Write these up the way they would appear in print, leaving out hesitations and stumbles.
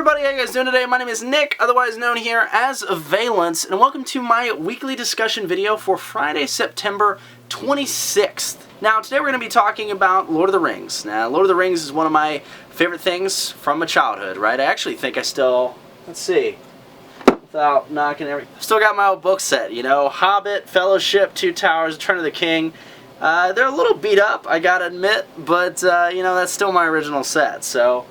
everybody, how you guys doing today? My name is Nick, otherwise known here as Avialence, and welcome to my weekly discussion video for Friday, September 26th. Now, today we're going to be talking about Lord of the Rings. Now, Lord of the Rings is one of my favorite things from my childhood, right? I actually think I still, let's see, without knocking still got my old book set, you know, Hobbit, Fellowship, Two Towers, Return of the King. They're a little beat up, I gotta admit, but, you know, that's still my original set, so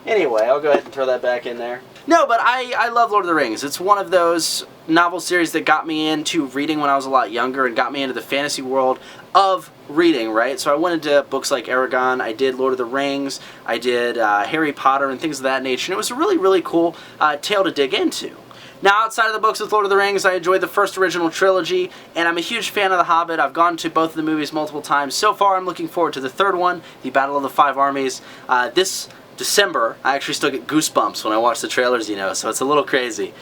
anyway, I'll go ahead and throw that back in there. No, but I love Lord of the Rings. It's one of those novel series that got me into reading when I was a lot younger and got me into the fantasy world of reading, right? So I went into books like Aragon, I did Lord of the Rings, I did Harry Potter and things of that nature, and it was a really, really cool tale to dig into. Now, outside of the books with Lord of the Rings, I enjoyed the first original trilogy, and I'm a huge fan of The Hobbit. I've gone to both of the movies multiple times. So far, I'm looking forward to the third one, The Battle of the Five Armies. This December, I actually still get goosebumps when I watch the trailers, you know, so it's a little crazy.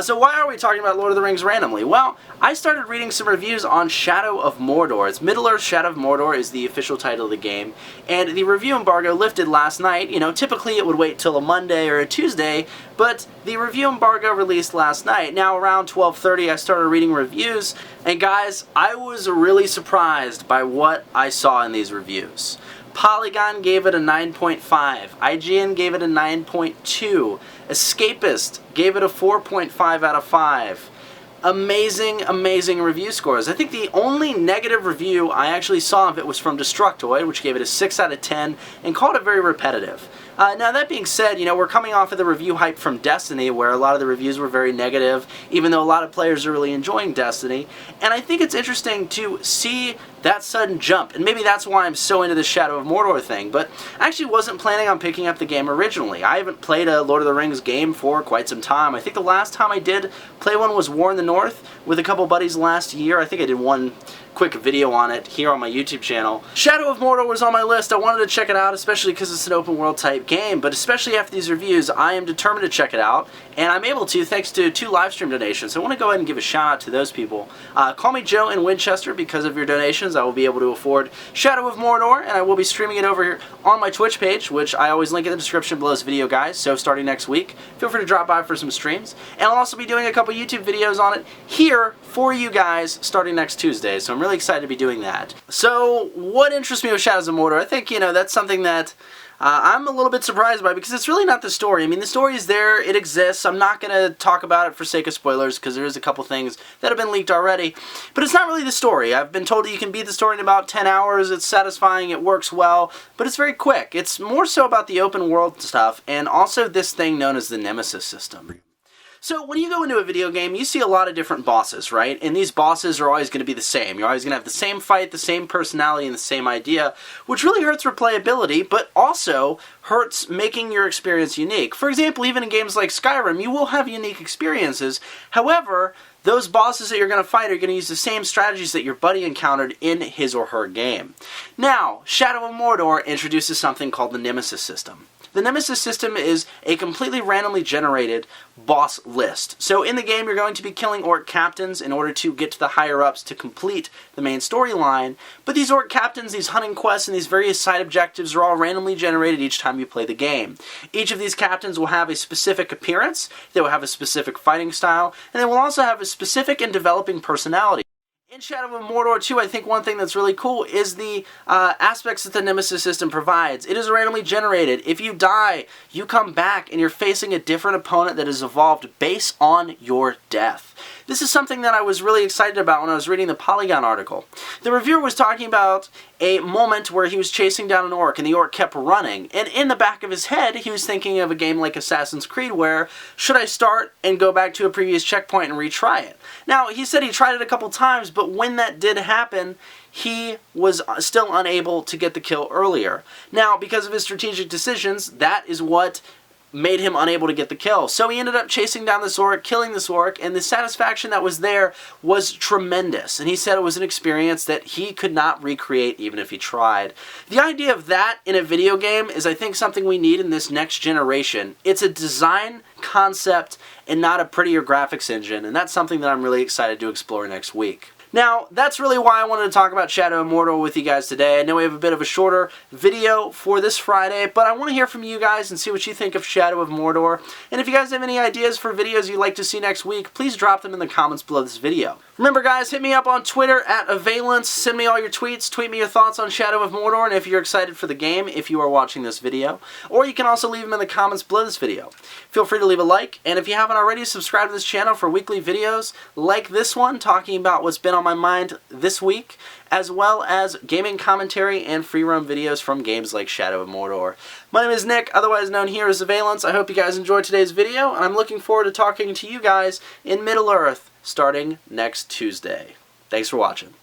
So why are we talking about Lord of the Rings randomly? Well, I started reading some reviews on Shadow of Mordor. It's Middle-earth Shadow of Mordor is the official title of the game, and the review embargo lifted last night. You know, typically it would wait till a Monday or a Tuesday, but the review embargo released last night. Now, around 12:30, I started reading reviews, and guys, I was really surprised by what I saw in these reviews. Polygon gave it a 9.5, IGN gave it a 9.2, Escapist gave it a 4.5 out of 5. Amazing, amazing review scores. I think the only negative review I actually saw of it was from Destructoid, which gave it a 6 out of 10 and called it very repetitive. Now, that being said, you know, we're coming off of the review hype from Destiny, where a lot of the reviews were very negative, even though a lot of players are really enjoying Destiny. And I think it's interesting to see that sudden jump, and maybe that's why I'm so into the Shadow of Mordor thing, but I actually wasn't planning on picking up the game originally. I haven't played a Lord of the Rings game for quite some time. I think the last time I did play one was War in the North with a couple buddies last year. I think I did one quick video on it here on my YouTube channel. Shadow of Mordor was on my list. I wanted to check it out, especially because it's an open world type game, but especially after these reviews, I am determined to check it out, and I'm able to thanks to 2 live stream donations. So I want to go ahead and give a shout out to those people. Call me Joe in Winchester. Because of your donations, I will be able to afford Shadow of Mordor, and I will be streaming it over here on my Twitch page, which I always link in the description below this video, guys. So starting next week, feel free to drop by for some streams, and I'll also be doing a couple YouTube videos on it here for you guys starting next Tuesday, so I'm really excited to be doing that. So, what interests me with Shadows of Mordor? I think, you know, that's something that I'm a little bit surprised by, because it's really not the story. I mean, the story is there, it exists. I'm not going to talk about it for sake of spoilers, because there's a couple things that have been leaked already, but it's not really the story. I've been told that you can beat the story in about 10 hours, it's satisfying, it works well, but it's very quick. It's more so about the open world stuff, and also this thing known as the Nemesis system. So when you go into a video game, you see a lot of different bosses, right? And these bosses are always going to be the same. You're always going to have the same fight, the same personality, and the same idea, which really hurts replayability, but also hurts making your experience unique. For example, even in games like Skyrim, you will have unique experiences. However, those bosses that you're going to fight are going to use the same strategies that your buddy encountered in his or her game. Now, Shadow of Mordor introduces something called the Nemesis system. The Nemesis system is a completely randomly generated boss list. So in the game, you're going to be killing orc captains in order to get to the higher-ups to complete the main storyline. But these orc captains, these hunting quests, and these various side objectives are all randomly generated each time you play the game. Each of these captains will have a specific appearance, they will have a specific fighting style, and they will also have a specific and developing personality. In Shadow of Mordor 2, I think one thing that's really cool is the aspects that the Nemesis system provides. It is randomly generated. If you die, you come back and you're facing a different opponent that has evolved based on your death. This is something that I was really excited about when I was reading the Polygon article. The reviewer was talking about a moment where he was chasing down an orc and the orc kept running, and in the back of his head he was thinking of a game like Assassin's Creed where, should I start and go back to a previous checkpoint and retry it? Now, he said he tried it a couple times, but when that did happen, he was still unable to get the kill earlier. Now, because of his strategic decisions, that is what made him unable to get the kill. So he ended up chasing down this orc, killing this orc, and the satisfaction that was there was tremendous. And he said it was an experience that he could not recreate even if he tried. The idea of that in a video game is, I think, something we need in this next generation. It's a design concept and not a prettier graphics engine, and that's something that I'm really excited to explore next week. Now, that's really why I wanted to talk about Shadow of Mordor with you guys today. I know we have a bit of a shorter video for this Friday, but I want to hear from you guys and see what you think of Shadow of Mordor. And if you guys have any ideas for videos you'd like to see next week, please drop them in the comments below this video. Remember guys, hit me up on Twitter at Avialence, send me all your tweets, tweet me your thoughts on Shadow of Mordor, and if you're excited for the game, if you are watching this video. Or you can also leave them in the comments below this video. Feel free to leave a like, and if you haven't already, subscribe to this channel for weekly videos like this one, talking about what's been on my mind this week, as well as gaming commentary and free roam videos from games like Shadow of Mordor. My name is Nick, otherwise known here as Avialence. I hope you guys enjoyed today's video, and I'm looking forward to talking to you guys in Middle-earth starting next Tuesday. Thanks for watching.